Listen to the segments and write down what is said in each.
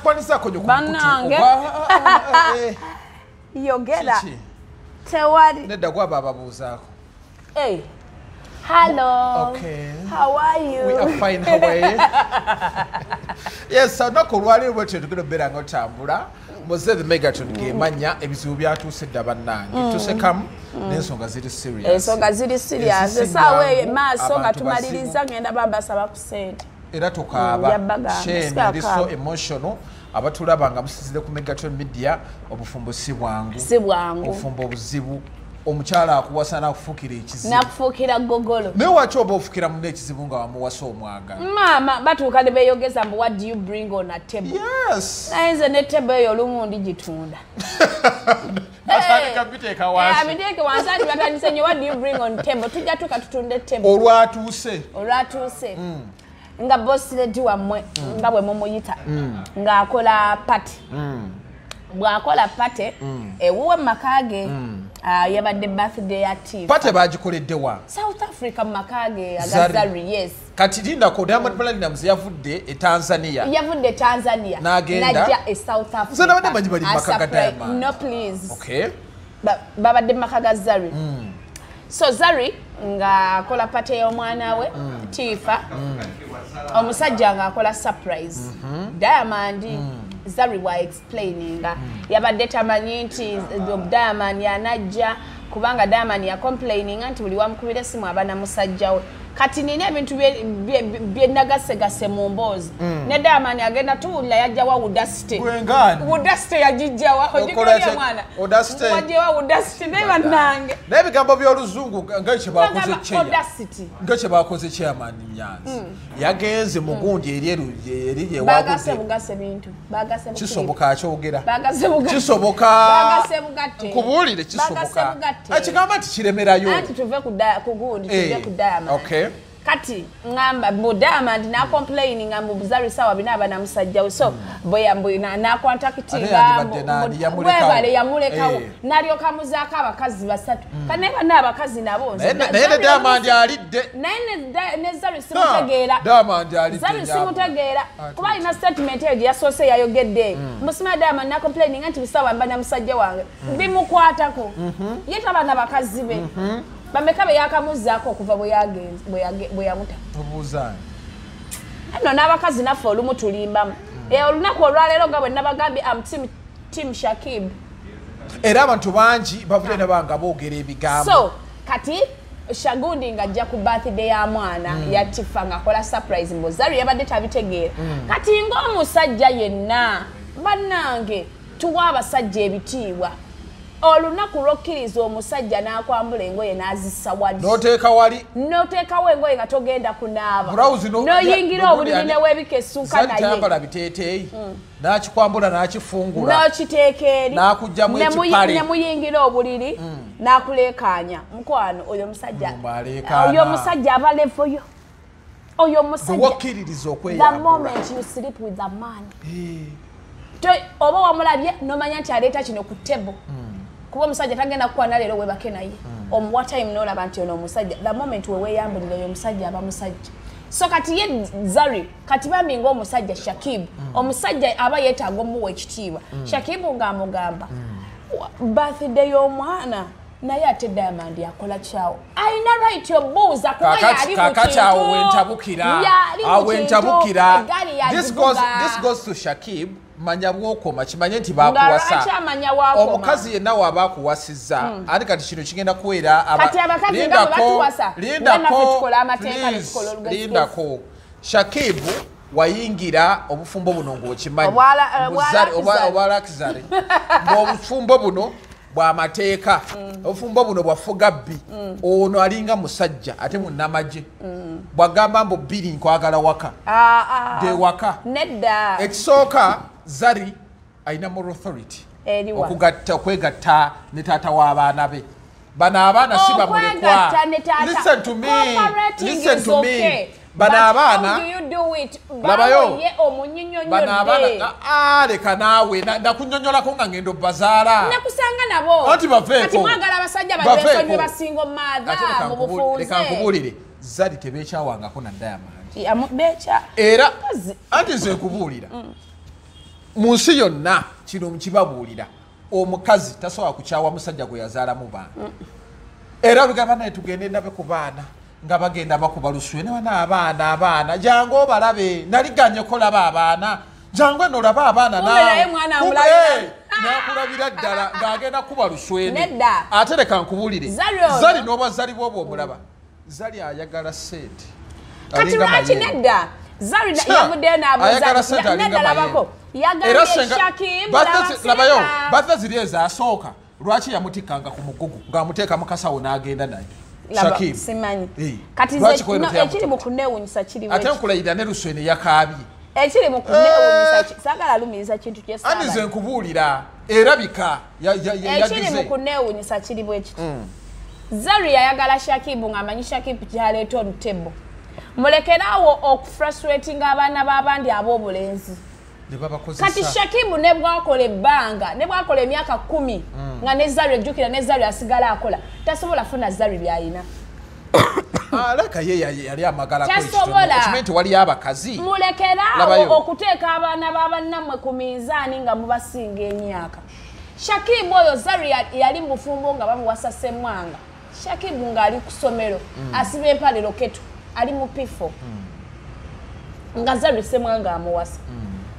Kwanisa konyo Banange. Yogera. Tewali. Nedda kwa baba buzaako. Hey. Hello. Okay. How are you? We are fine. How are you? Yes, so no kulwali wetu tukino bera ngotambula. Moze the Megaton gemanya ebizibu byatuuse dabannange. Tusekamu n'ensonga ziri serious. Ensonga ziri serious. Sawe maaso nga tumaliriza ngenda bambasaba ku sente. Era tukaaba. Shame, it is so emotional. Abatulaba nga musizire ku Megaton Media obufumbo si bwangu. Si bwangu. Obufumbo buzibu. Omukyala akuwasa nakufukira ekizibu. Nakufukira gogolo. Ne wacho oba ofukira mu ekizibu nga wamuwasa omwaga. Mama batuuka ne beyogeza mbu what do you bring on a table? Yes. Nayenze ne table eyo lumu ndigitunda. Natandika biteeka wansi. Abiteeke wansi ati batandise nnyo what do you bring on table? Tujja tuka tutunde table. Olwatuuse. Olwatuuse. Nga boss lady wamwe nga bwe mumuyita. Nga akola party. Bwakola party ewuwe makage. Yabadde birthday ya TV. Pate bagikoledde wa? South Africa makage Zari, yes. Kati linda ko Diamond Platnumz yavudde e Tanzania. Yavudde Tanzania. Najja e South Africa. Zana bade manyi bali makaga Diamond. No please. Okay. Babadde makaga Zari. So Zari nga akola party y'omwana we Tifa. Omusajja nga akola surprise. Diamond Zari wa explaining yabadde tamanyi nti Diamond yanajja kubanga Diamond ya complaining nti buli wamukubira essimu abana musajja we kati nina ebintu bye nagasegase mu mboozi ne Diamond agenda tuwulira yajja wa Udasite Udasite yajijja wa ojikolera mwana Udasite wajja wa Udasite neba nange n'ebigambo by'oluzungu ng'ekye bakoze kyeya Udasite ng'ekye bakoze Chairman Nyanzi yagenze mugundi eri bagase bintu bagase kisoboka akyogera bagase kisoboka bagase bugatte kubuulire kisoboka akigamba nti kiremerayo anti tuve ku gundi tuve ku Diamond. Okay. Kati ngamba mu Diamond na complaining ngambu Zari sawa binaba na musajja we so boya na contactinga webale yamulekawo nalyo kamuzaka abakazi basatu kaneba n'abakazi nabo naye Diamond alidde ne Zari simutegeera Diamond alidde Zari simutegeera kuba ina statement eyo yasose yayogedde musima Diamond na complaining nti bisawa mbana musajja wange bimukwatako yetaba n'abakazi be bamekabe yakamuzzaako okuva bwe yamuta obuuzaani nno n'abakazi naffe olumu tulimbamu olunaku olwaleero nga bwe nabagambye team Shakib era abantu bangi bavudde nabanga boogera ebigambo so kati Shagundi ng'ajja ku birthday ya mwana ya Tifa ng'akola surprise mbu Zari yabadde tabitegeera kati ng'omusajja yenna bannange tuwa abasajja ebitiibwa olunaku lw'okkiriza omusajja n'akwambula engoye n'azissa wadde n'oteekawo engoye nga togenda kunaaba n'oyingira obuliri ne weebika essuuka naye tayambala biteeteeyi n'akikwambula n'akifungula n'okiteeka eri n'akugjamu ekipale ne muyingira obuliri n'akuleekaanya mukwano oyo omusajja aba levoyo oyo musajja wakkiririza okweyambula the moment you sleep with a man oba wamulabye n'omanya nti aleeta kino ku table kuba omusajja tagenda kukwana leero webake naye omuwa time n'olaba nti ono omusajja the moment weweeyambulira oyo omusajja aba musajja so kati ye Zari kati bambi ng'omusajja Shakib omusajja aba yeetaaga omuwa ekitiibwa Shakib ng'amugamba birthday y'omwana naye ate Diamond yakola kyawo ayina right yobuuza kuba yali kakati awo wentabukira this goes to Shakib manya bwokoma kimanye nti bakuwasa omukazi yenna waba akuwasizza ati kati kino kigenda kuwera lindako Shakib wayingira obufumbo buno ng'okimanyi obwalakizale ng'obufumbo buno bw'amateeka obufumbo buno bwafuga bbi ono alinga musajja ate munnamagye bwagamba mbu bbiri nkwagala waka de waka ekisooka Zari aina moral authority okwegatta ne taata w'abaana be bano abaana si bamulekwa listen to me bano abaana labayo bano abaana leka naawe nakunyonyolako nga ngendo bazaala nakusanga nabo anti baveeko kati mwagala abasajja badesonye basingo maadha mu bufunze leka nkubuulire Zari tebeekyawangako na Diamond amubeekya era anti nze nkubuulira mu nsi yonna kino mukibabuulira omukazi tasobola kukyawa musajja gwe yazaalamu baana era olugamba naye tugende ndabe ku baana nga bagenda bakuba luswe ne wana abaana jangu obalabe naliganye kolaba abaana jangu eno olaba abaana nakulabira ddala ng'agenda kuba luswene ate leka nkubuulire Zari n'oba Zari bwoba omulaba Zari ayagala sente kati lwaki nedda Zari yavuddeyo n'abuuza yagala Shakib labayo batha ziri ezasooka lwaki yamutikanga ku mugugu ng'amuteeka mu kasawo n'agenda naye Shakib simanyi kati ekiri mu kuneewunyisa kiri ate nkulayira ne luswene yakaabye ekiri mu kuneewunyisa saagala alumiriza kintu kyesaaga anize nkubuulira erabika ekiri mu kuneewunyisa kiri bwe kiti Zari yayagala Shakib ng'amanyi Shakib kyaleeta olutebo mulekeraawo okufrustratinga abaana b'abandi ab'obulenzi kati Shakib ne bwakola ebbanga ne bwakola emyaka 10 nga ne Zari ejjukira ne Zari asigala akola tasobola funa Zari byayina alaka ye yali amagala ko ekimenti wali abakazi mulekeraawo okuteeka abaana b'abannammwe ku minzaani nga mubasinga emyaka Shakib oyo Zari yali mufumbo nga bamuwasa ssemwanga Shakib ng'ali ku ssomero asiba empale loketo ali mu pifo nga Zari ssemwanga amuwasa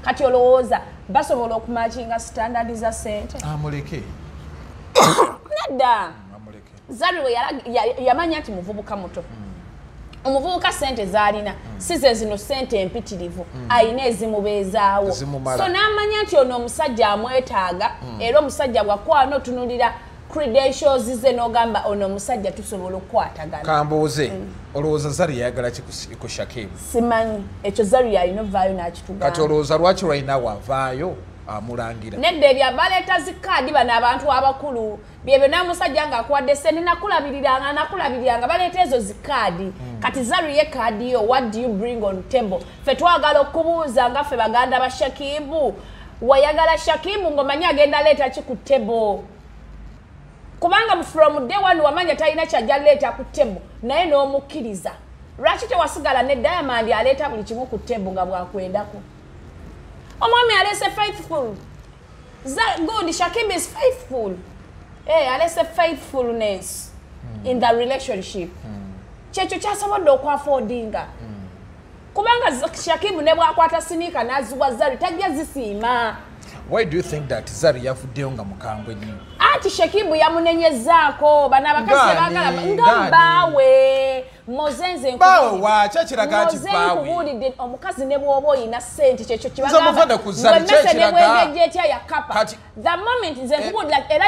kati olowooza basobola okumakinga standard za sente amuleke nedda Zari yamanya nti muvubuka muto omuvubuka sente zalina size zino sente empitirivu ayina ezimubeezaawo so n'amanya nti ono omusajja amwetaaga era omusajja bwakwana otunulira credentials ze n'ogamba ono omusajja tusobola okukwatagana kambuuze olowooza Zari yayagala ku Shakib simanyi ekyo Zari yalina ovaayo n'akitugamba kati olowooza lwaki lwalina wavaayo amulangira nedda ebyo baleeta zikaadi bano abantu abakulu byebyo n'omusajja ng'akuwadde sente nakulabiriranga baleeta ezo zikaadi kati Zari ye kaadi yo what do you bring on table ffe twagala okubuuza nga ffe baganda ba Shakibu wayagala Shakibu ng'omanyi agenda leeta ki ku table kubanga from day one wamanya talina kyajja leeta ku table naye n'omukkiriza lwaki tewasigala ne Diamond aleeta buli kimu ku table nga bwakwendako omwami alese faithful good Shakib is faithful alese faithfulness in the relationship kyekyo kyasobodde okwafoodinga kubanga Shakib ne bwakwata sinika n'aziwa Zari tajja zisiima. Why do you think that Zari yafuddeyo nga mukambwe nnyo? Ati Shakib yamunenyezaako bana abakazi bagala nga baawe mozenze nkubu. Baawe wacha kiraga ati baawe. Mozenze omukazi ne bwoba oyina sente kyekyo kibagamba. Nze muvanda ku Zari kiraga. The moment nze nkubu like era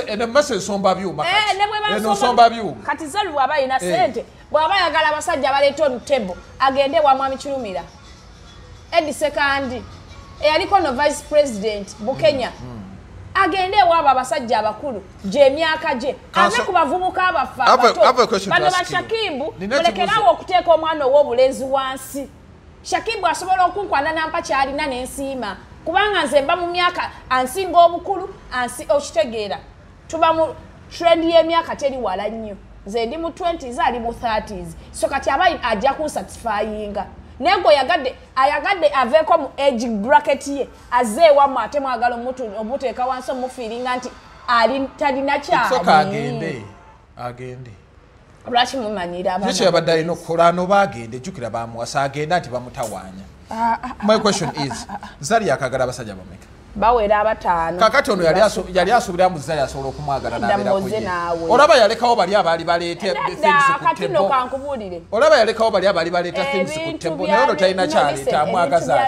ene mase nsomba byuma kati. Ne nsomba byuma. Kati Zari bwaba ayina sente bwaba yagala abasajja baleeta olutebo agende wa mwami Kirumira. Edi second yaliko no vice president Bukenya agende waba abasajja abakulu je emyaka je ave ku bavubuka abafa bano ba Shakibu mulekerawo okuteeka omwana ow'obulenzi wansi. Shakibu asobola okunkwana nampa kyalina n'ensiima kubanga nze mba mu myaka ansinga obukulu ansi okitegeera tuba mu trend y'emyaka teri wala nnyo nze ndi mu 20s ali mu 30s so kati abayi ajja kunsatisfyinga nego ayagadde aveeko mu age bracket ye azeewa mu ate mwagala omuteeka wansi omufiiringa nti talina kyali agende lwaki mumanyira abantu ekyo yabadde alina okukola anoba agende jjukira bamuwasa agenda nti bamutawaanya. My question is Zari yakagala abasajja bameka bawera abataano kakati ono yali asubira mu Zari asobola okumwagala n'abeerako ye olaba yalekawo bali abaali baleeta kati no kankubuulire olaba yalekawo bali abaali baleeta things ku tebo naye ono talina kyaleeta amwagaza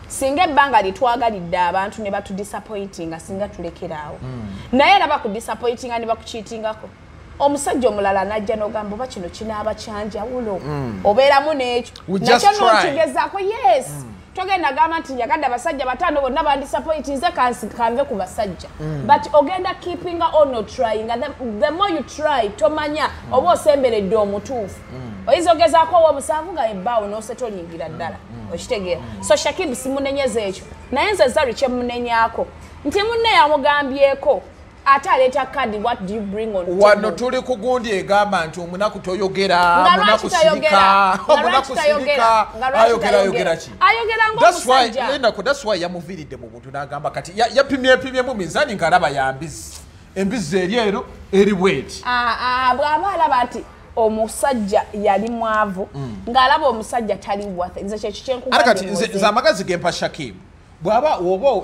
singa ebbanga litwagalidde abantu ne batudisappointinga singa tulekeraawo naye era bakudisappointinga ne bakukiitingako omusajja omulala najja n'ogamba oba kino kinaaba kyanjawulo obeeramu n'ekyo nakyo n'okigezaako yes togenda gamba nti njagadde abasajja bataano bonna bandisappointinze kanve ku basajja but ogenda keeping on or trying the more you try tomanya oba osemberedde omutuufu oyinza ogezaako ow'omusanvu nga ebbaawo n'osetolingira ddala okitegeera so Shakib simunenyeza ekyo naye nze Zari kyemunenyaako nti munne yamugambyeko ate aleeta kadi what do you bring on wano tuli ku gundi egamba nti omunaku toyogera omunaku sirika ayogera ki that's why yamuviiridde mu buntu n'agamba kati yapimyemu mizaani ng'alaba yambizi embizi eri ero eri bweti bw'aba alaba nti omusajja yali mwavu ng'alaba omusajja tali wathe nze kyekyo kyenkugambye nze amagezi gempa Shakib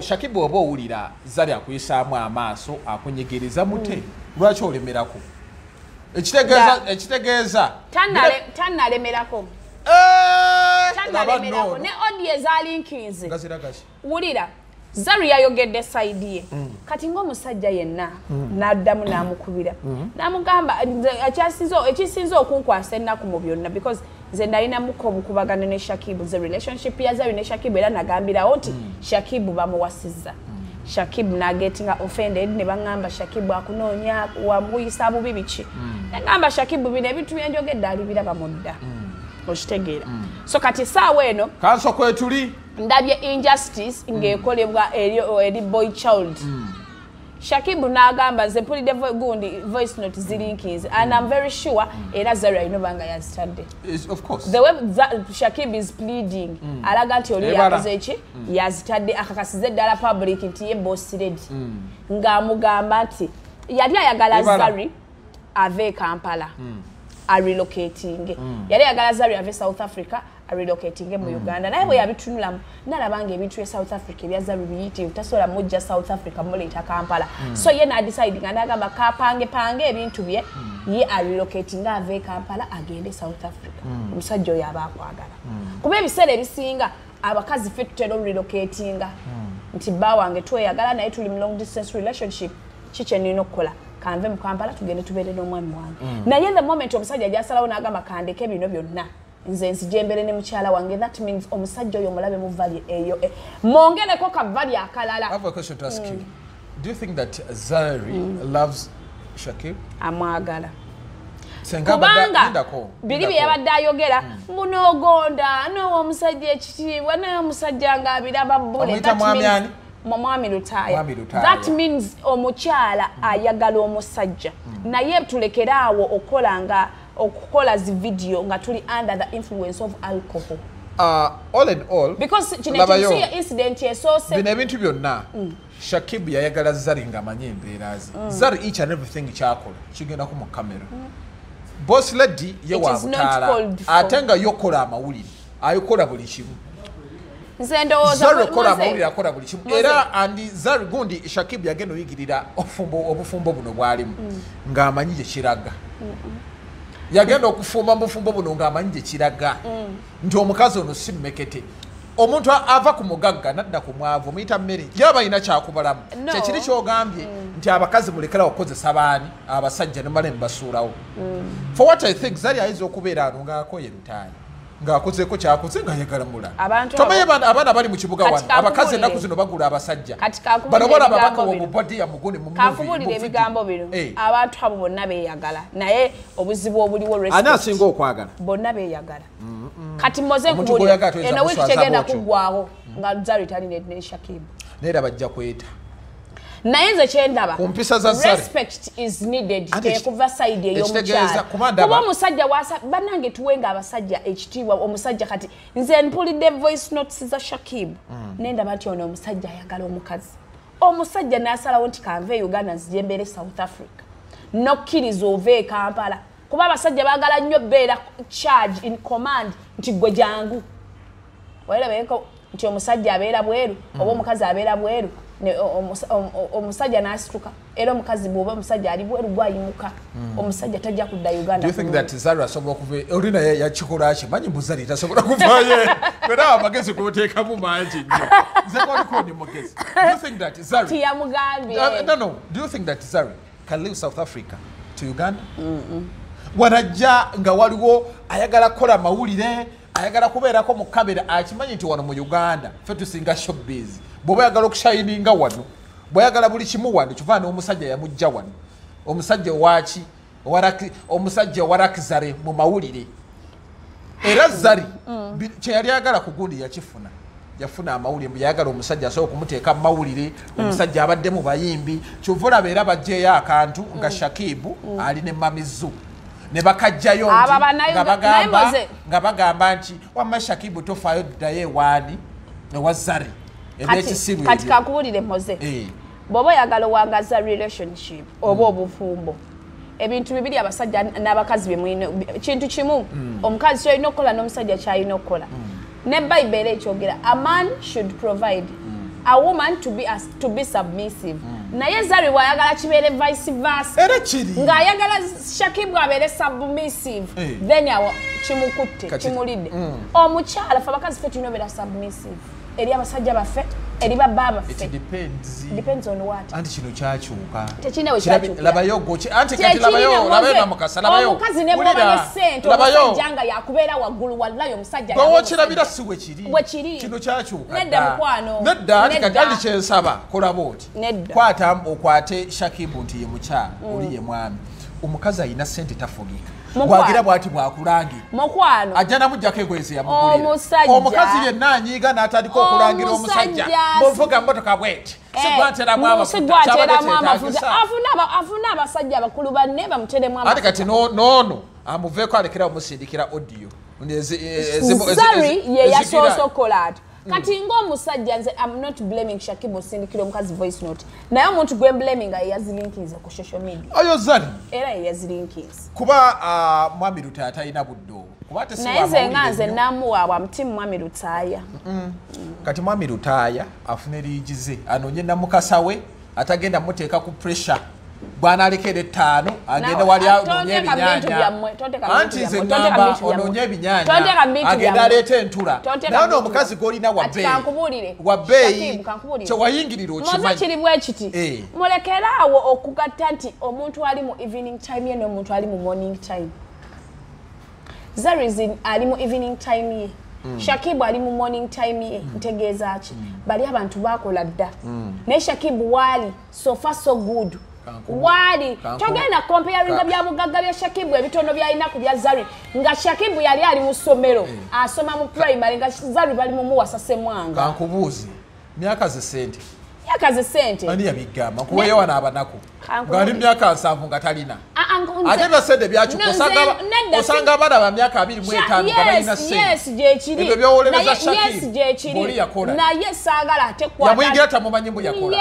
Shakib oba owulira Zari akuyisaamu amaaso akunyigiriza mute lwaki olemerako ekitegeeza tannalemerako ne odi ezalinkinze wulira Zari yayogedde sayidi ye kati ng'omusajja yenna n'addamu n'amukubira n'amugamba ekisinza okunkwasa ennaku mu byonna because nze nalinamuko obukubagano ne Shakib the relationship ya Zari ne Shakib era nagambirawo nti Shakib bamuwasizza Shakib n'agetinga offended ne baŋŋamba Shakib akunoonya wamuyisa bubi biki nagamba Shakib bino ebintu byenjogedde alibiraba mudda okitegeera so kati saawa eno kanso kwetuli ndabye injustice ng'ekolebwa eri boy child Shakib n'agamba nze mpulidde gundi voice note zilinkinze and I'm very sure era Zari ayinobanga yazitadde of course the way Shakib is pleading alaga nti oli yakoze eki yazitadde akakasize ddala public nti ye boss ready ng'amugamba nti yali ayagala Zari ave Kampala a relocating yali ayagala Zari ave South Africa a relocating mu Uganda naye bwe yabitunulamu nalabanga ebintu e South Africa ebya Zari biyitivu tasobola mujja South Africa muleeta Kampala so ye n'adecide nga n'agamba kapange ebintu bye ye a relocating ave Kampala agende South Africa omusajja oyo aba akwagala kuba ebiseera ebisinga abakazi ffe tutera relocatinga nti bba wange tweyagala naye tuli mu long distance relationship kiki nina okukola kanve mu Kampala tugende tubeere n'omwami wange naye the moment omusajja gyasalawo n'agamba kandeke bino byonna nze nzijembere ne mukyala wange that means omusajja oyo mulabe mu vali eyo mongereko ka vali akalala. I have a question to ask you. Do you think that Zari loves Shakib? Amwagala kubanga biri bye yabadde ayogera munogonda n'owo omusajja ekitiibwa naye omusajja ng'abiraba bbule mwami lutaya that means omukyala ayagala omusajja naye tulekeraawo okukola zi video nga tuli under the influence of alcohol all in all because kinekisiya incident yesoose bino ebintu byonna Shakib yayagala Zari ng'amanyi embeera ze Zari each and everything kyakola kigendako mu kamera boss lady ye wa butaala ate nga yokola amawulire ayokola buli kimu Zari okola amawulire akola buli kimu era andi Zari gundi Shakib yagenda oyigirira obufumbo buno bwalimu ng'amanyi gye kiraga yagenda okufumba mufumbo buno ng'amanyi gye kiraga nti omukazi ono si mmekete omuntu ava ku mugagga nadda ku mwavu muyita mmere yaba ina kyakubalamu kyekiri kyogambye nti abakazi mulekera okukozesa baani abasajja nemale mbasuulawo for what I think Zari ayinza okubeera ano ng'akoye lutaani ng'akozeeko kyakoze ng'ayagala mula tomaye abaana bali mu kibuga wano abakazi ennaku zino bagula abasajja bano bola ababaka obubodi ya muguni mu kakubulira ebigambo bino abantu abo bonna beeyagala naye obuzibu obuliwo ani asinga okwagala bonna beeyagala kati mmoze nkubulira eno wiiki tegenda kuggwawo nga Zari tali ne Shakib neera bajja kweta naye nze kyendaba respect is needed kuva side ey'omukyala kuba omusajja bannange tuwenga abasajja ekitiibwa omusajja kati nze mpulidde voice notes za Shakib nendaba nti ono omusajja ayagala omukazi omusajja n'asalawo nti kanve Uganda nzijembere South Africa nokkiriza ove Kampala kuba abasajja baagala nnyo beera charge in command nti gwe jangu weerabeko nti omusajja abeera bweru oba omukazi abeera bweru omusajja n'asituka era omukazi bw'oba omusajja ali bweru gwayimuka omusajja tajja kudda Uganda. Do you think that Zari asobola okuva olina yakikola ki manyi mbu Zari tasobola kuvaayo era amagezi g'oteekamu mangi nnyo nze kwaliko ndi mugezi. Do you think that Zari tiyamugambye no do you think that Zari can leave South Africa to Uganda? Wanajja nga waliwo ayagala kukola amawulire ayagala kubeerako mu kamera akimanyi nti wano mu Uganda ffe tusinga showbiz bw'oba ayagala okushayininga wano bw'ayagala buli kimu wano kiva n'omusajja yamujja wano omusajja waki omusajja warakizare mu mawulire era Zari kye yali ayagala ku gundi yakifuna yafuna amawulire yayagala omusajja asobola okumuteeka mu mawulire omusajja abadde mu bayimbi kyova olaba era bajjeeyo akantu nga Shakibu ali ne Mamizu ne bakajjayo nga bagamba nti wamma Shakibu tofaayo ddayo ewaani ewa Zari ebyekisiru kati kakubuulire Moze bw'oba oyagala owangaza relationship oba obufumbo ebintu bibiri abasajja n'abakazi bye mulina kintu kimu omukazi kyolina okukola n'omusajja kyalina okukola ne Bayibuli ekyogera a man should provide a woman to be submissive naye Zari bw'ayagala kibeere vice versa era kiri ng'ayagala Shakibu abeere submissive then awo kimukutte kimulidde omukyala fe abakazi fe tulina obeera submissive eri abasajja baffe eri babba baffe depends on what anti kino kyakyuka tekina we kyakyuka labayo goche anti kati labayo namukasa labayo omukazi ne bwaba ne sente omusajja nga yakubeera waggulu wallayo omusajja yawo kirabira si we kiri kino kyakyuka nedda mukwano nedda anti kati anti kyensaba kola booti kwata okwate Shakibu nti ye mukyala oli ye mwami omukazi ayina sente tafugika bwagira bwati bwakulangira mukwano ajja namujjako ekwezi yamugulira omukazi yenna anyiiga n'atandika okulangira omusajja bw'ovuga mmotoka bweti sigwateramu amafuta afuna abasajja abakulu banne bamuteremu ate kati noono amuveeko alekera omusindikira audio Zari ye yasoose okukola ati kati ng'omusajja nze I'm not blaming Shakibu osindikira omukazi voice note naye omuntu gwe blaming nga yeyazilinkiza ku social media oyo Zari era yeyazilinkiza kuba mwami Ruta atalina buddo kuba naye nze nga nze namuwaabwa mutimu mwami Rutaaya kati mwami Rutaaya afune liigize anoonye namukasa we atagenda muteeka ku pressure bwana alekere 5 agenda wali anoonye ebinyanya anti nze ngamba onoonye ebinyanya agenda aleeta entula naye n'omukazi gw'olina wa bbeeyi kyewayingirira okimanyi kirimu ekiti mulekeraawo okugatta nti omuntu ali mu evening time ye n'omuntu ali mu morning time Zari ali mu evening time ye Shakibu ali mu morning time ye ntegeeza ki bali abantu baakola dda naye Shakibu waali so far so good wali togenda comparinga bya bugagga bya Shakibu ebitono byalina ku bya Zari nga Shakibu yali ali mu ssomero asoma mu primary nga Zari bali mu muwasa semwanga kankubuuzi myaka ze sente ani yabigamba nkuweyo wana abanako ngali myaka 7 nga talina ate na sente byakyuka osanga abaana ba myaka 25 nga balina sente ebyo byowolereza Shakibu oli yakola naye saagala ate kwata yamwingira tamumanyi mbu yakola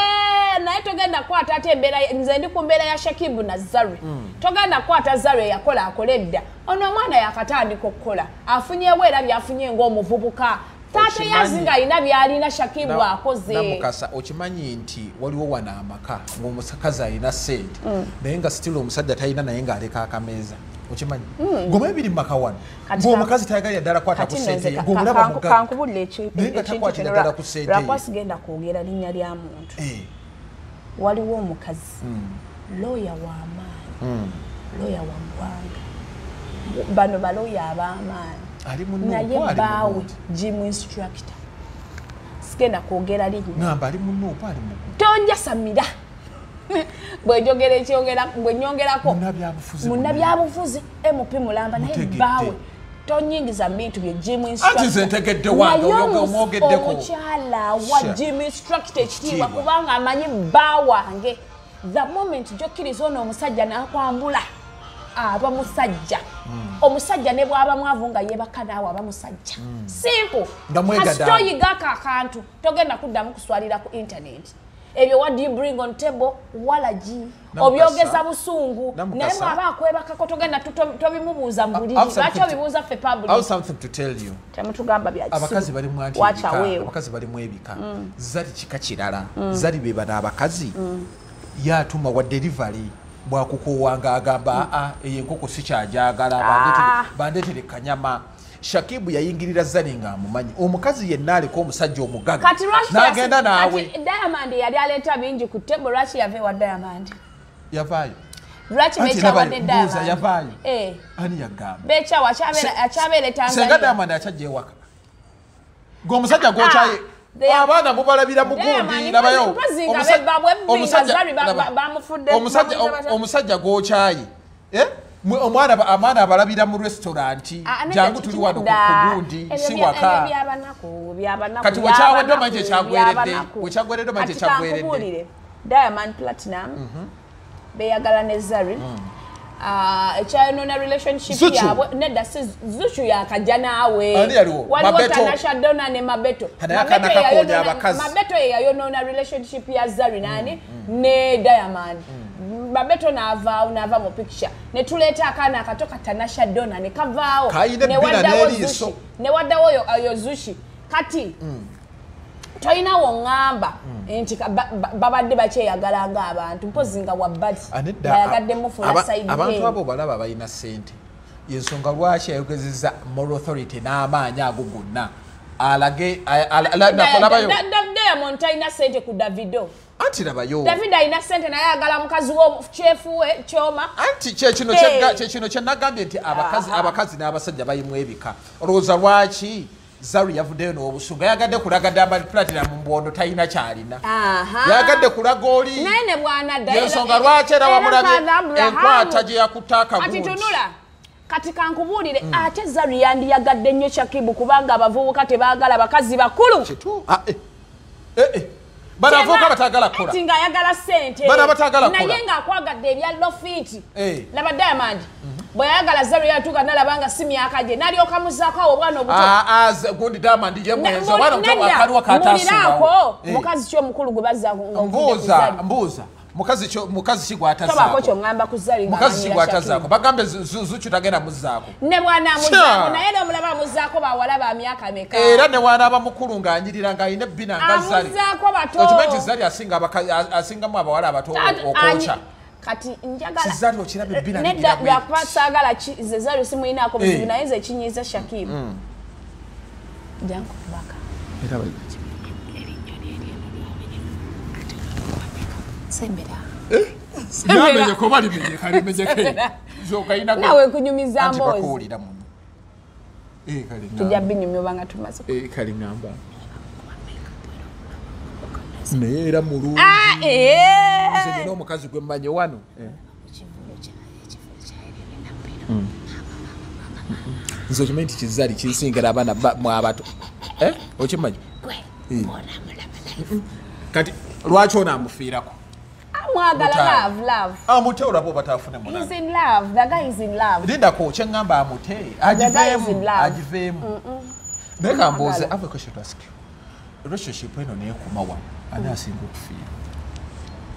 naye togenda kwata ate embeera nze ndi ku mbeera ya Shakibu na Zari togenda kwata Zari yakola akoledda ono omwana yakatandika okukola afunyeewo era byafunye ng'omuvubuka taata yazinga alina byalina Shakibu akoze namukasa okimanyi nti waliwo wana amaka ng'omusakazi alina sente naye nga sitili omusajja talina naye ng'aleka akameeza okimanyi ngoma ebiri mu maka wano ng'omukazi tayagalira ddala kwata ku sente ng'omulaba mugaga kankubulira ekintu lwakwasi kwogera linnya lya muntu waliwo omukazi looya w'amaanyi looya wa ggwanga bano balooya ab'amaanyi naye baawe gym instructor sigenda kwogera linnya tonjasamira bwenyongerako munnabyabufuzi MP mulamba naye baawe tonyingiza bintu bye gym instructor.omukyala wa gym instructor ekitiibwa kubanga amanyi bba wange the moment jokkiriza ono omusajja n'akwambula aba musajja omusajja ne bwaba mwavu nga yebaka naawe aba musajja simple kasitoyigako akantu togenda kuddamu kuswalira ku internet ebyo what do you bring on table walagi obyogeza busungu naye bwaba akwebakako togenda tobimubuuza mu buliri lwaki obibuuza ffe public temutugamba abakazi bali mu abakazi bali mu ebika Zari kika kirala Zari be bana abakazi yatuma wa delivery bwakukowanga agamba eyenkoko sikyajagala bandetere kanyama Shakibu yayingirira Zari nga amumanyi omukazi yenna aliko omusajja omugaga n'agenda naawe Diamond yali aleeta bingi ku table lwaki yave wa Diamond yavaayo lwaki beekyawadde Diamond yavaayo ani yagamba beekyawa akyabeere Tanzania senga Diamond akyajja ewaka ng'omusajja gwokyaye abaana mubalabira mugundi nabayo omusajja gwokyaye Amana abalabira mu restaurant jangu tuli wano ku gundi si waka kati wachawadde manje kyagweredde Diamond Platinum beyagala ne Zari ekyayonona relationship yabwe nedda Zuchu yakajja naawe waliwo Tanasha Donna ne Mabeto yayonona relationship ya Zari nani ne Diamond Mabeto nava mu picture ne tuleeta akaana akatoka Tanasha Donna ne kavaawo ne waddawo oyo Zuchi kati toyina wongamba nti babadde bakyeyagala ng'abantu mpozi nga wabbati bayagadde mufuna side abantu abo balaba balina ssente yensonga lwaki ayogezeza moral authority n'amaanyi ago gonna alage nakolabayo Diamond talina ssente ku Davido anti labayo David alina ssente naye ayagala mukazi w'omuchefu we Kyoma anti kyekino kyenagambye nti abakazi n'abasajja bayimu ebika olowooza lwaki Zari yavuddeyo n'obusunga yagadde kulaga Diamond Platinum mu mbwondo talina kyalina yagadde kulaga oli naye ne bw'anadda yensonga lwaki era wamulabye enkwata gye yakutta akagundi kati tunula kati kankubuulire ate Zari yandiyagadde nnyo Shakib kubanga abavubuka tebaagala bakazi bakulu banavuka batagala kola ati nga ayagala ssente naye ng'akwagadde ebya lofiti laba Diamond bwe yayagala Zari yatuuka nalabanga si myaka gye n'alyoka muzaako awo obwana obuto gundi Diamond ye mwenzi obwana obuto akaliwa kataasibwawo mukazi ki omukulu gwe bazzaako mbuuza mukazi ki gwatazaako tobaako kyongamba ku Zari mukazi ki gwatazaako bagambe Zuchu tagenda muzzaako ne bwana muzzaako naye n'omulaba muzzaako bawala ba myaka meka era ne wanaaba mukulu ng'anyirira ng'alina ebbina nga Zari amuzzaako bato okimanyi Zari asingamu abawala abato okwoca kati njagala Zari okiraba ebbina nedda lwakuba saagala ze Zari simuyinaako buzibu naye nze kinyiiza Shakib jangu kubaka sembera namenye ko bali menye kali menyeke zokaina nawe kunyumiza mbozi bakuulira muno kali tujja binyumyo banga tumaze kali ngamba neera mulungi nze n'omukazi gwe mmanye wano nze okimanyi nti Kizari kinsingira abaana abato okimanyi kati lwaki onaamufiirako mwagala love amute olaba oba taafune he's in love the guy is in love lindako kyeŋŋamba amute agiveemu naye kambuuze ave question to ask you relationship eno neekumawa ani asinga okufiira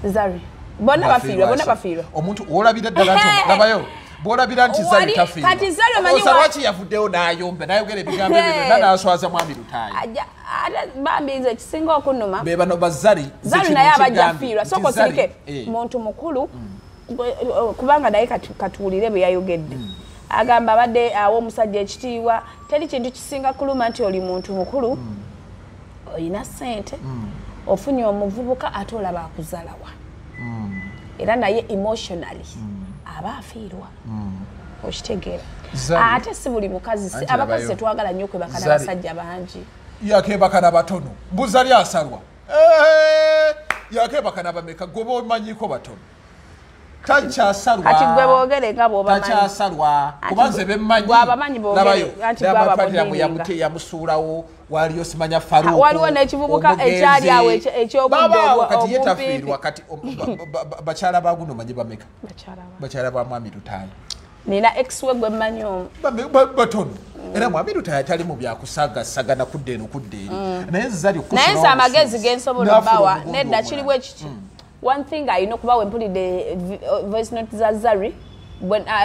Zari bonna bafiirwa omuntu olabira ddala nti labayo bwolabira nti Zari tafiirwa kati Zari omanyi lwaki yavuddeyo n'ayomba n'ayogera ebigambo ebyo n'aswaza mwami Lutaayi bambi ekisinga okunuma be bano ba Zari naye abajja fiirwa soko sirike muntu mukulu kubanga naye katuwulire bwe yayogedde agamba abadde awo omusajja ekitiibwa teri kintu kisinga kuluma nti oli muntu mukulu olina ssente ofunye omuvubuka ate olaba akuzaalawa era naye emotionally aba afiirwa okitegeera ate si buli mukazi abakazi tetwagala nnyo kwebaka n'abasajja bangi yakebaka n'abatono mbuzali asalwa yakebaka n'abameka gwe omanyiko batono takyasalwa kati gwe boogere nga bw'obamanyi takyasalwa kubanze bemmanyi labayo yamusuulawo waliyo simanya Faruku waliwo n'ekivubuka ekyali awo eky'obudde kati ye tafiirwa kati bakyala ba Guno manyi bameka bakyala ba mwami Lutaayi nina ex we gwe mmanyi omu batono era mwami Lutaayi atali mu byakusagasagana kudde eno kudde eri naye Zari naye nze amagezi gensobola obbawa nedda kiriwo ekiki one thing ayina okuba we mpulidde voice note za Zari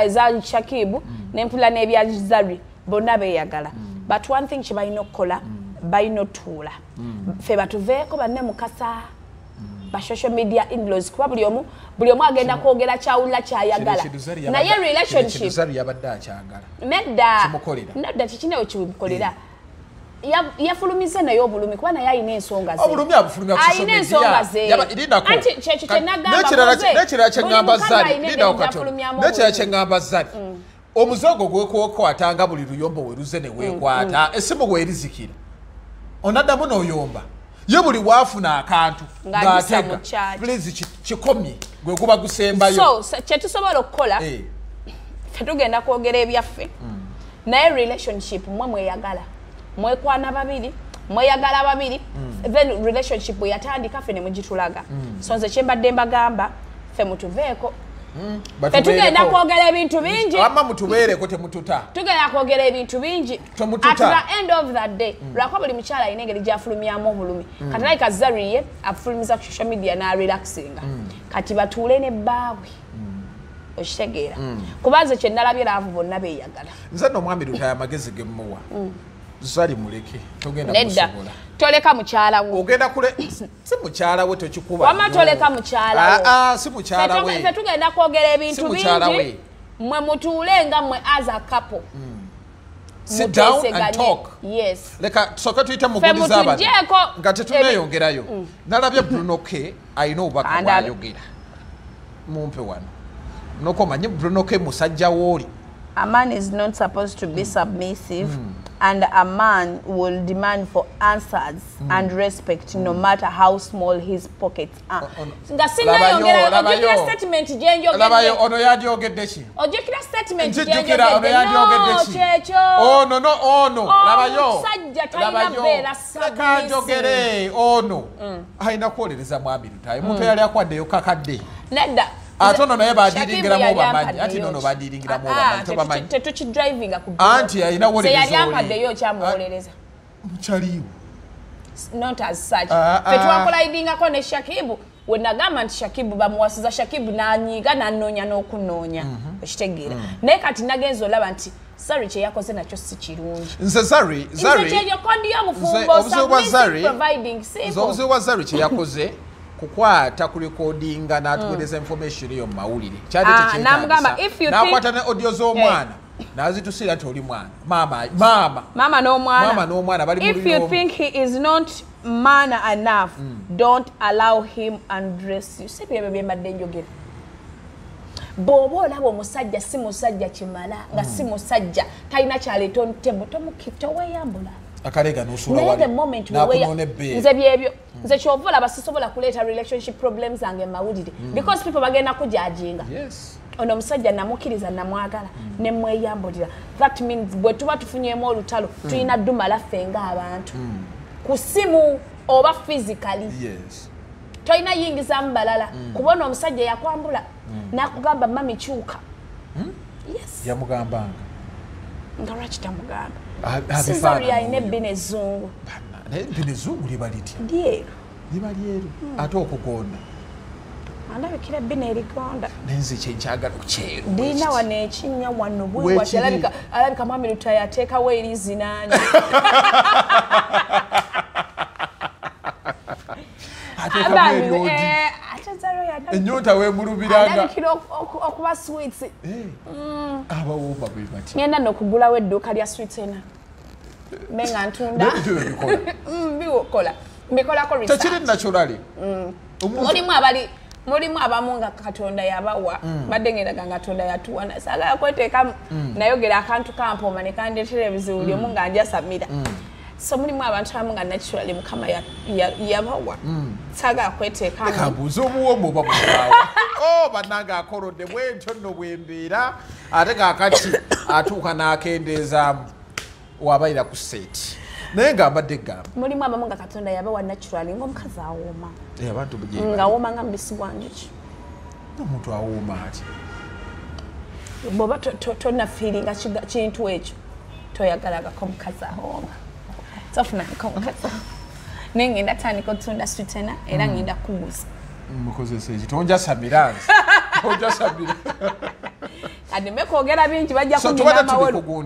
za Shakib nempula n'ebya Zari bonna beeyagala but one thing kye balina okukola balina otuula ffe batuveeko banne mukasa ba social media in-laws kuba buli omu agenda kwogera kyawulira kyayagala naye relationship nedda kikine we kimukolera yafulumiza naye obulumi kuba naye alina ensonga ze alina ensonga ze anti kyekyo kyenagamba nekira kyeŋŋamba Zari omuzogo gwekwokwatanga buli luyombo weruze ne weekwata essimu weerizikira onaddamu n'oyomba ye buli waafuna akantu ng'atega please kikomye gwe guba gusembayo so kyetusobola okukola ffe tugenda kwogera ebyaffe naye relationship mwe mweyagala mwekwana babiri mweyagala babiri then relationship yatandika ffe ne mugitulaga so nze kyembadde mbagamba ffe mutuveeko ffe tugenda kwogera ebintu bingi ama mutubeereko temututa tugenda kwogera ebintu bingi at the end of that day lwakuba buli mukyala alina engeri gyafulumyamu obulumi kati naye Zari ye afulumiza ku social media n'arelaxinga kati batuule ne bbaawe okitegeera kubanze kye nalabye laavu bonna beeyagala nze n'omwami Lutaya amagezi ge mmuwa Zari muleke togenda kusobola toleka mukyala wo ogenda kule si mukyala we tokikuba wama toleka mukyala wo si mukyala we ffe tugenda kwogera ebintu bingi mwe mutuule nga mwe as a couple sit down and talk yes leka soka tuyita mugudiza abantu nga tetuneyongerayo nalabye Bruno K ayina obubaka bwayogera mumpe wano noko manye Bruno K musajja woli. A man is not supposed to be submissive and a man will demand for answers and respect no matter how small his pockets are. Nga sinayongera ojukira statement jenjo labayo ono yadyogedde ki ojukira statement jenjo ono yadyogedde ki ono no ono labayo sajja talina bera sakajogere ono haina kuolereza mwami Lutaya muntu yali akwaddeyo kakadde nedda atono naye badiringira mu bamanyi ati nono badiringira mu bamanyi to bamanyi tetuchi driving ku anti ayina wolereza yali ampaddeyo kyamuwolereza muchaliwo not as such fetwakola idingako ne Shakib we nagamba nti Shakib bamuwasiza Shakib nanyiga nanoonya n'okunoonya okitegeera naye kati nagenzo olaba nti Zari kye yakoze nakyo si kirungi nze Zari obuzibu bwa Zari kye yakoze kukwata ku recordinga n'atuweereza information eyo mu mawulire kyali tekyetagisa n'akwata ne audio z'omwana n'azitusira nti oli mwana mama n'omwana bali if you think he is not man enough don't allow him undress you si byebyo byembadde njogera bw'oba olaba omusajja si musajja kimala nga si musajja talina kyaleeta ontebo toweeyambula akalega n'osula wali n'akunone bbeere nze byebyo nze kyovula basisobola kuleeta relationship problems zange mawulire because people bagenda kujajinga ono musajja namukkiriza namwagala ne mweyambulira that means bwe tuba tufunyeemu olutalo tulina ddumala ffe ng'abantu ku simu oba physically tolina yingizamu balala kubona omusajja yakwambula n'akugamba mami kyuka yamugambanga nga lwaki tamugamba Zari alina ebbina ezzungu naye ebbina ezzungu liba litya liba lyeru ate okugonda andabikira ebbina erigonda nenze kyenkyagala kyeru ndina wano ekinnya wano bwewati alabika mwami Lutaya ateekawo erizinanya enyota wemulubiranga okuba sweets abawomba bwe bati ngenda n'okugulawo edduuka lya sweets ena menga ntunda biwokola mbikolako research tekiri naturally mulimu abamu nga Katonda yabawa badde ngendaga nga Katonda yatuwana saagala kweteekamu nayogera akantu kampoma ne kandeetera ebizibu lyomu nga njasamira so mulimu abantu abamu nga naturally Mukama yabawa saagala kweteekamu kambuza obuwomu oba bwaawa bannanga akolodde bwentyo nno bwembeera ate kaakati atuuka n'akendeezaamu wabayira ku seeti naye ng'ambadde gamba mulimu abamu nga Katonda yabawa naturally ng'omukazi awooma abantu nga awooma nga mubisi gwa njuki omuntu awooma ati bw'oba tonafiiringa kintu ekyo toyagalagako omukazi awooma tofunangako omukazi naye ngenda tandika otunda switena era ngenda kuguza mukozesa eki tonjasamira nze tonjasamira kati mekwogera bingi bajja kunyina amawolo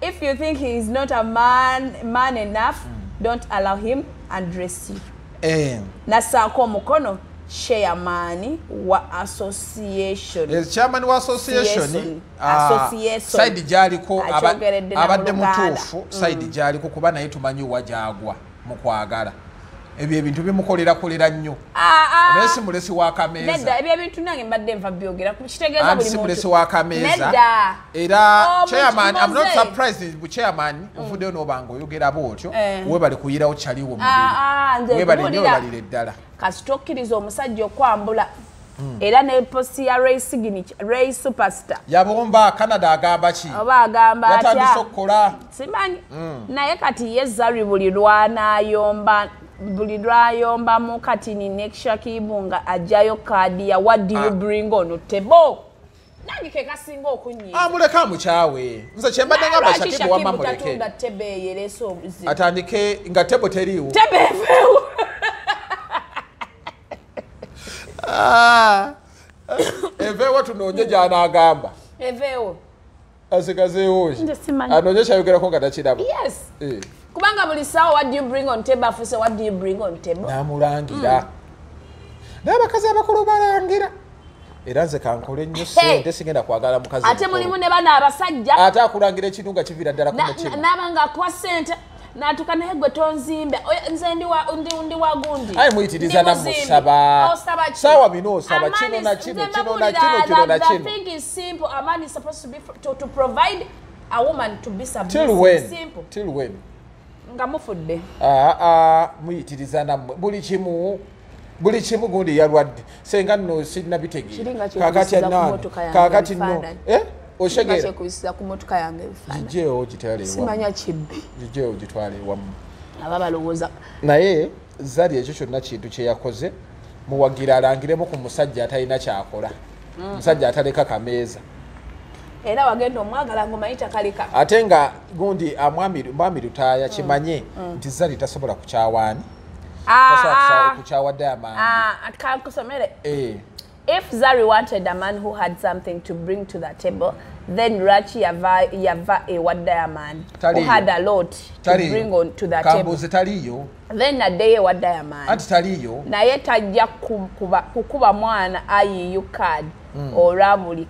if you think he is not a man enough don't allow him undress you nasaako omukono chairman wa association chairman wa association side gyaliko abadde mutuufu side gyaliko kuba naye tumanyi wajagwa mu kwagala ebyo ebintu bimukolera nnyo naye si mulesi wa kameeza nedda ebyo ebintu nange mbadde nva byogera kitegeeza buli si mulesi wa kameeza era chairman I'm not surprised bu chairman ovuddeyo n'obanga oyogera bwotyo webali kuyirawo kyaliwo mubiri webali nnyo webalire ddala kasita okkiriza omusajja okwambula era ne post ya Ray signature Ray superstar yabomba Canada agamba ki oba agamba yatandise okukola simanyi naye kati ye Zari buli lwayomba mu kati ni next Shakib nga ajayo kadi ya what do you bring on table nange ke kasinga okunyiza amuleka mukyawe nze kyembadde ngamba Shakib wamma muleke atandike nga tebo teriwo evewo tunoonye gy'anaagamba evewo asigazeewo anoonye kyayogerako nga takiraba yes kubanga buli sawa what do you bring on table afuse what do you bring on table namulangira n'abakazi abakulu balangira era nze kankole nnyo sente sigenda kwagala mukazi ate mulimu ne bana abasajja ate akulangira ekintu nga kiviira ddala ku mutima n'abanga akuwa sente natuka naye gwe tonzimbe nze ndi wa gundi ayi muyitiriza namusaba sawa bino osaba kino na kino the thing is simple. A man is supposed to be to provide, a woman to be submissive. Till when nga mufudde muyitiriza nammwe buli kimu gundi yalwadde senga nno sirina bitegeera kakati nno oshegera kuisiza ku motoka yange bifana jijeo gitwale simanya kibbi jijeo gitwale wamu ababalowooza naye Zari ekyo kyonna kintu kye yakoze muwagira alangiremu ku musajja atalina kyakola musajja ataleka kameeza era wagenda omwagala ngomayita kalika ate nga gundi mwami Lutaaya kimanye nti Zari tasobola kukyawaani tasobola kukyawa Diamond kankusomere if Zari wanted a man who had something to bring to the table, then Rachi yava a what Diamond who had a lot to bring on to the table. Then a day what Diamond. Na ye tajja kukuba mwana ayiyu card ora buli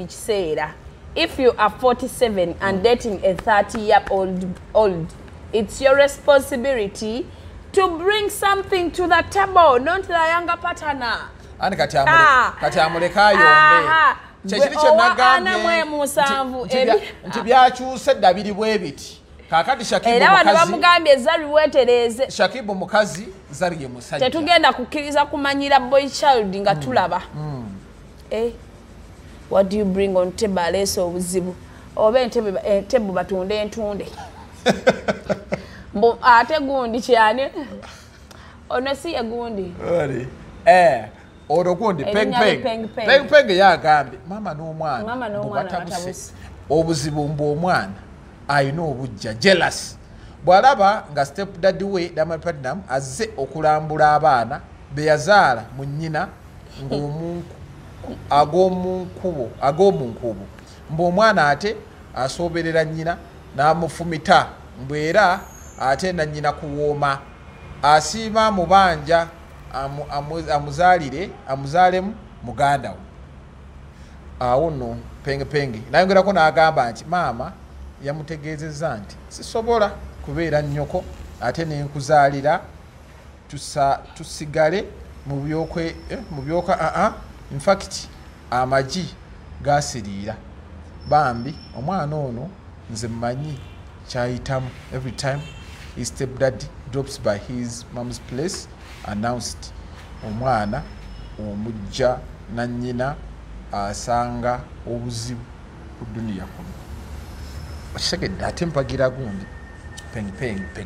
kiseera. If you are 47 and dating a 30-year-old, it's your responsibility to bring something to the table, not the younger partner. Ani kati amuleka yombe kyekiri kye nagambye nti byakyuse dda biri bwe biti kakati Shakib era wano bamugambye Zari weetereze Shakib mukazi Zari ye musajja tetugenda kukkiriza kumanyira boy child nga tulaba what do you bring on table aleesa obuzibu oba entebe batunde entunde ate gundi kyani ono si ye gundi orogundi peng yagambye mama n'omwana batabuse obuzibu mbu omwana ayina obujja jealous bw'alaba nga step daddy we Diamond Platinum azze okulambula abaana be yazaala mu nnyina ag'omunkubo mbu omwana ate asooberera nnyina n'amufumita mbu era ate na nnyina kuwooma asiima mubanja amuzaalemu muganda we awo nno penge nayogerako n'agamba nti maama yamutegeezezza nti sisobola kubeera nnyoko ate nenkuzaalira tusigale mu byoka in fact amagi gasiriira bambi omwana ono nze mmanyi kyayitamu every time his stepdad drops by his mom's place announced omwana omujja na nnyina asanga obuzibu ku duniya kuno okitegedde ate mpagira gundi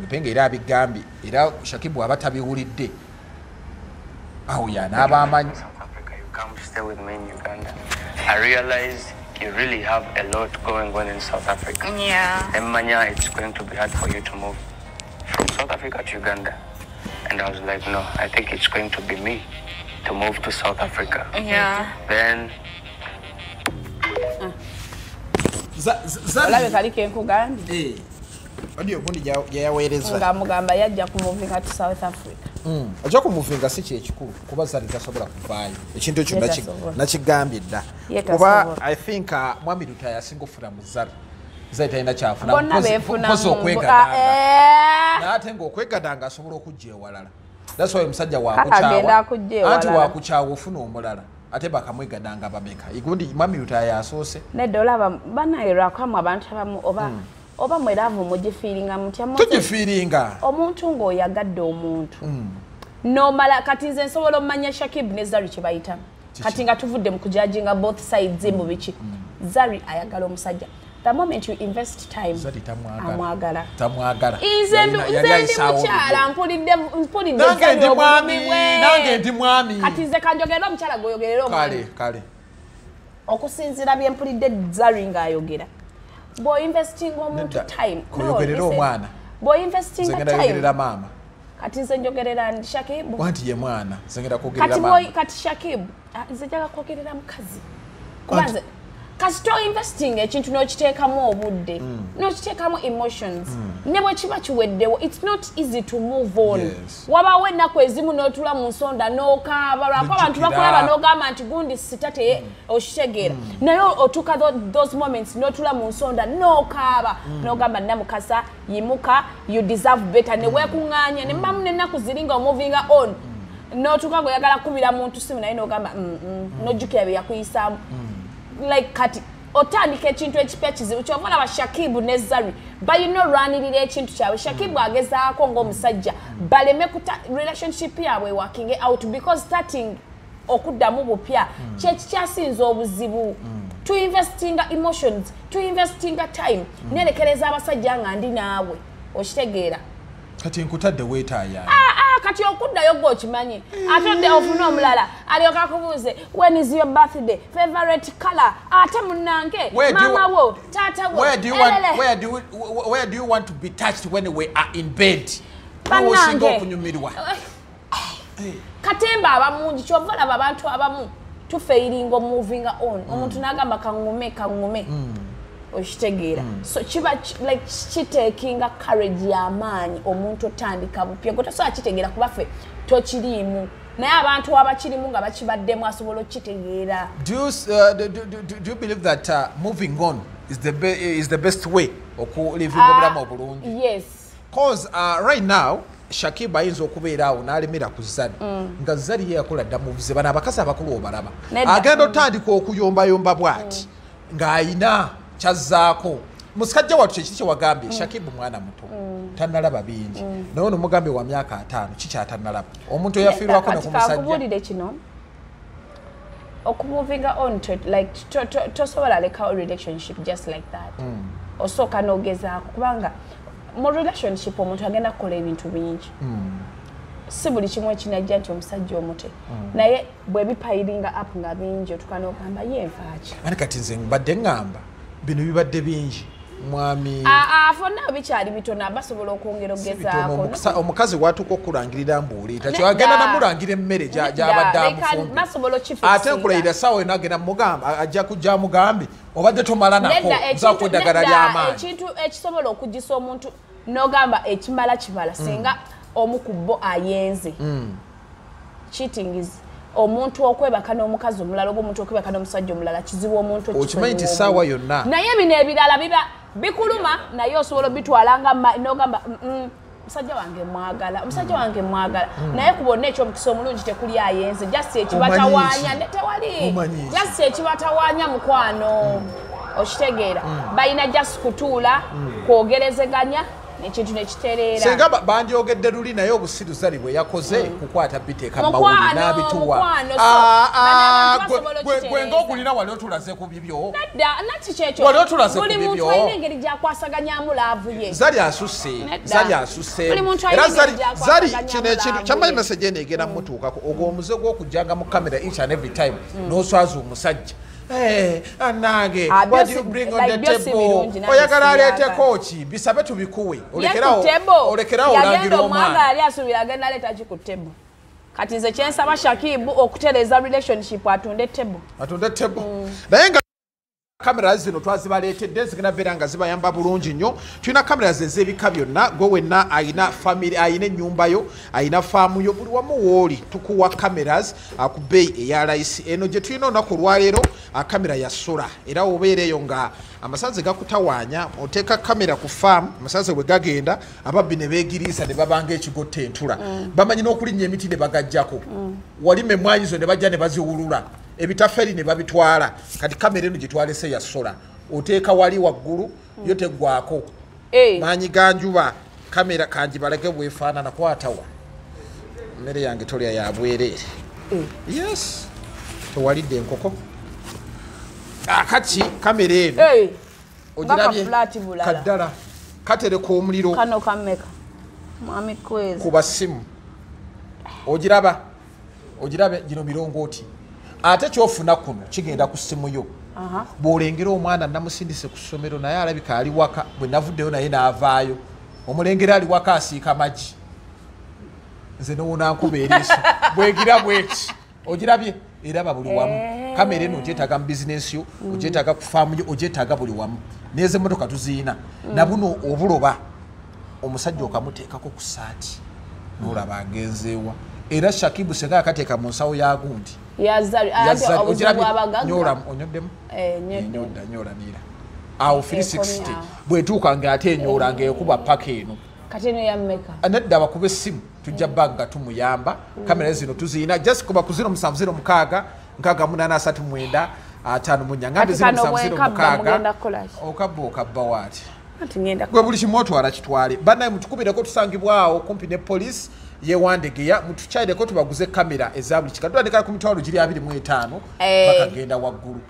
peng era abigambye era Shakib aba tabiwulidde awo yanaaba amanyi I realized you really have a lot going on in South Africa. Yeah. And Manya, it's going to be hard for you to move from South Africa to Uganda. And I was like, no, I think it's going to be me to move to South Africa. Yeah. Then Zari kalike nkugambye. Audio gundi yaweereza. Ngamugamba yajja kumuvinga to South Africa. Ajja kumuvinga si kyekikulu kuba Zari tasobola kuvaayo. Ekintu ekyo nakigambye dda. Kuba I think mwami Lutaaya asinga ofuna mu Zari. Zari talina kyafuna mpozi okwegadanga. N'ate ng'okwegadanga asobola okujja ewalala. That's why omusajja wakukyawa. Anti wakukyawa ofuna omulala. Ate bakamwegadanga bameka. Igundi mwami Lutaaya asoose. Nedda olaba banaayirwakamu abantu abamu oba mweravu mugifiiringa mutya tugifiiringa omuntu ng'oyagadde omuntu nomala kati nze nsobola omumanya Shakib ne Zari kye bayitamu kati nga tuvudde mu kujudginga both sides mu biki Zari ayagala omusajja the moment you invest time Zari amwagala nze ndi mukyala mpulidde nange ndi mwami kati nze kanjogerera omukyala gwoyogerera omwami kale okusinzira bye mpulidde Zari ng'ayogera bw'oinvesting omuntu time koyogerera omwana bw'oinvesting time maama kati nze njogerera ndi Shakib wanti ye mwana zengera kwogerera maama kati Shakib nze njaga kwogerera mukazi kubanze kasi to investing ekintu n'okiteekamu obudde n'okiteekamu emotions ne bwe kiba kiweddewo it's not easy to move on wabaawo ennaku ezimu n'otula mu nsonda n'okaaba lwako abantu bakulaba n'ogamba nti gundi sitate okitegeera naye otuuka those moments n'otula mu nsonda n'okaaba n'ogamba namukasa yimuka you deserve better ne weekuŋŋaanya ne mbamu n'ennaku ziri nga moving on n'otuuka ng'oyagala kubira muntu simu naye n'ogamba n'ojjukira bye yakuyisaamu like kati otandika ekintu ekipya kizibu kyovala ba Shakib ne Zari balinoolwanirira ekintu kyabwe Shakib agezaako ng'omusajja baleme relationship yabwe working out because starting okuddamu bupya kyekikyasinza obuzibu to investing emotions to investing time nerekereza abasajja nga ndi naawe okitegeera kati nkutadde weetaaya kati okuddayo gwe okimanyi atodde ofuna omulala alyoka akubuuze when is your birthday favorite color ate munnange mama wo taata wo where do you want to be touched when we are in bed bannange okunyumirwa katemba abamungi kyovalaba abantu abamu tufeiringa moving on omuntu n'agamba kangume okitegeera so kiba like kiteekinga courage y'amaanyi omuntu otandika bupya gwe tosobola kitegeera kuba ffe tokiriimu naye abantu abakirimu nga bakibaddemu asobola okukitegeera. Do you believe that moving on is the best way okuliving obulamu obulungi? Yes. Because right now Shakib ayinza okubeera awo n'alemera ku Zari nga Zari ye yakola dda muvuze bano abakazi abakulu obalaba agenda otandika okuyombayomba bw'ati ng'ayina kyazzaako musikajja wattu kyekiti kye wagambye Shakib mwana muto tannalaba bingi naye ono mugambe wa myaka 5 kikyatannalaba omuntu eyafiirwako ne ku musajja kakubuulire kino okumuvinga on to like tosobola leka relationship just like that osooka n'ogezaako kubanga mu relationship omuntu agenda kukola ebintu bingi si buli kimu ekinajja nti omusajja omute naye bwe bipayiringa up nga bingi otuuka n'ogamba yenfaaki ani kati nze mbadde ŋŋamba bino bibadde bingi mwami fonna bikyali bitono basobola okwongera ogezaako omukazi watuuka okulangirira mbuuliita kyagenda namulangira emmere gy'abadde amufumbi ate nkulayira saawa eno agenda mugamba ajja kujja mugambi obadde tomala nako nzaako eddagala ly'amaanyi ekintu ekisobola okugisa omuntu n'ogamba ekimala kibala singa omu ku bo ayenze cheating is omuntu okwebaka n'omukazi omulala oba omuntu okwebaka n'omusajja omulala kizibu omuntu okimanyi nti saawa yonna naye bino ebirala biba bikuluma naye osobola bitwalanga n'ogamba omusajja wange mwagala naye ku bonna ekyomukisa omulungi tekuli ayenze just ekibatawaanya tewali just ekibatawaanya mukwano okitegeera balina just kutuula kwogerezeganya ekintu nekitereera senga bandyogedde luli naye obusiru Zari bwe yakoze kukwata biteeka mawuli n'abituwa gwe ng'ogulina wali otulaze ku bibyo nati kyekyo wali otulaze ku bibyo buli muntu alina engeri gy'akwasaganyamu laavu ye Zari asusse era Zari kino ekintu kyammanyi meseje neegera mutuukako ogwo omuze gw'okujjanga mu kamera each and every time n'oswaza omusajja anange what do you bring on the table oyagala aleeteko ki bisabe tubikuwe olekerawo olangira omwana ali asuubira agenda aleeta ki ku table kati nze kyensaba Shakib okutereeza relationship atunde table naye nga kamera zino twazibaleetedde zigenda beera nga zibayamba bulungi nnyo tulina kamera ze ez'ebika byonna gwe wenna ayina family ayina ennyumba yo ayina faamu yo buli wamu wooli tukuwa cameras ku bbeeyi eya layisi eno gye tulina olunaku olwaleero kamera ya sola era obeera eyo nga amasaze gakutawaanya oteeka kamera ku faamu amasaze bwe gagenda ababbi ne beegiriisa ne babanga ekigotta entula bamanyi n'okulinnya emiti ne bagajjako walime mwanyizo ne bajja ne baziwulula ebitaferi ne babitwala kati kamera eno gyetwalese ya sola oteeka wali waggulu yo teggwako maanyi ganjuba kamera kangibalage bwefaanana kwatawa mmere yange tolya ya bwereere yes tewalidde enkoko akati kamera eno ogirabye kaddala katereka omuliro kano kameka mwami kwezi kuba simu ogirabe gino mirongooti ate kyofuna kuno kigenda ku simu yo bw'olengera omwana namusindise ku ssomero naye alabika ali waka bwe navuddeyo naye n'avaayo omulengera ali waka asiika magi nze nowonankuba eriiso bwegira bweki ogirabye eraba buli wamu kamera eno ogyetaaga mu bizinesi yo ogyetaaga ku faamu yo ogyetaaga buli wamu nezo emmotoka tuziina nabuno obuloba omusajja okamuteekako ku saati nolaba agenzeewa era Shakib senga akateeka mu nsawo ya gundi onyoddemu nyolanira awo 360 bwetuuka ng'ate enyola ng'ekuba paka eno nedda bakuba essimu tujja bbaga nga tumuyamba kamera zino tuziina just kuba ku 0706 683 5 ngambe 0706 okabba waati gwe buli kimu otwala kitwale bannaye mutukubireko tusangibwawo kumpi ne poliisi yewandegeya mutukyalireko tubaguze kamera eza buli kika tutandikala ku mitwalo giri 25 bakagenda waggulu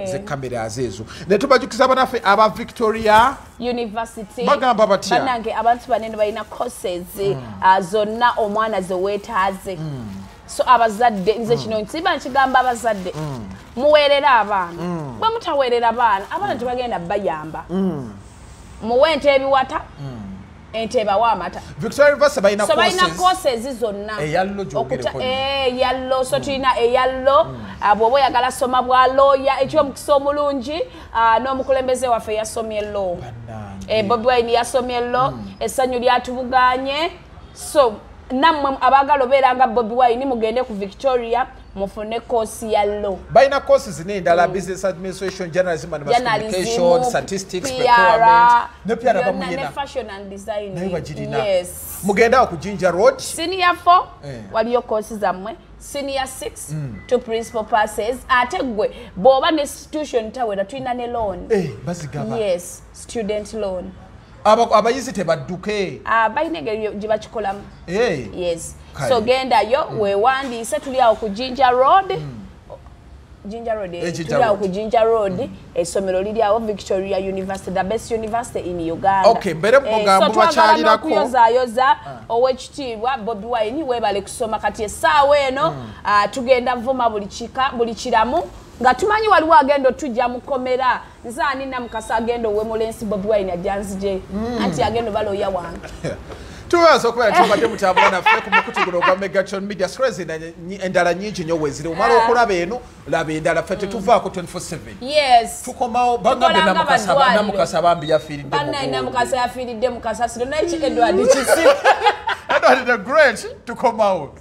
ze kamera azeezo ne tubajukiza banaffe aba Victoria University bagamba batya bannange abantu banene balina courses zonna omwana ze weetaaze so abazadde nze kino nsiba nkigamba abazadde muweerera abaana bwe mutaweerera abaana tebagenda bayamba muwe ente ebiwata ente bawa amata Victoria University bayina courses zonna eyallo jogereko eyallo so tulina eyallo bw'oba oyagala soma bwa lawyer ekyomukisa omulungi n'omukulembeze waffe yasomye law Bobi Wine yasomye law essanyu lyatubuganye so nammwe abagala obeera nga Bobi Wine mugende ku Victoria mufune course ya law bayina courses n'endala business administration journalism and mass communication statistics procurement ne PR bamuyina ne fashion and design yes mugenda ku Jinja Road senior 4 waliyo courses zammwe senior 6 to principal passes ate gwe bw'oba ne institution tawera tulina ne loan bazigaba yes student loan abayizi tebadduke bayina engeri gye bakikolamu yes so gendayo weewandiise tuli awo ku Jinja Road tuli awo ku Jinja Road essomero liri awo Victoria University the best university in Uganda mbere mugambo bakyalirako okuyozaayoza ow'ekitiibwa Bobi Wine weebale kusoma kati essaawa eno tugenda vuma buli kiramu nga tumanyi waliwo agenda otujja mukomera nze ani namukasa agenda ow'emulensi Bobi Wine ajanzije anti agenda baloya wange tuwaza okubeera tubadde mutambula naffe ku mukutu gwa Megatron Media Scrolls endala nyingi nnyo weziri omala okulaba eno laba endala ffe tetuvaako 24/7 yes tukomawo bagambe namukasa bambi yafiiridde namukasa yafiiridde mukasasiro naye ki Edward kisi Edward the Great tukomawo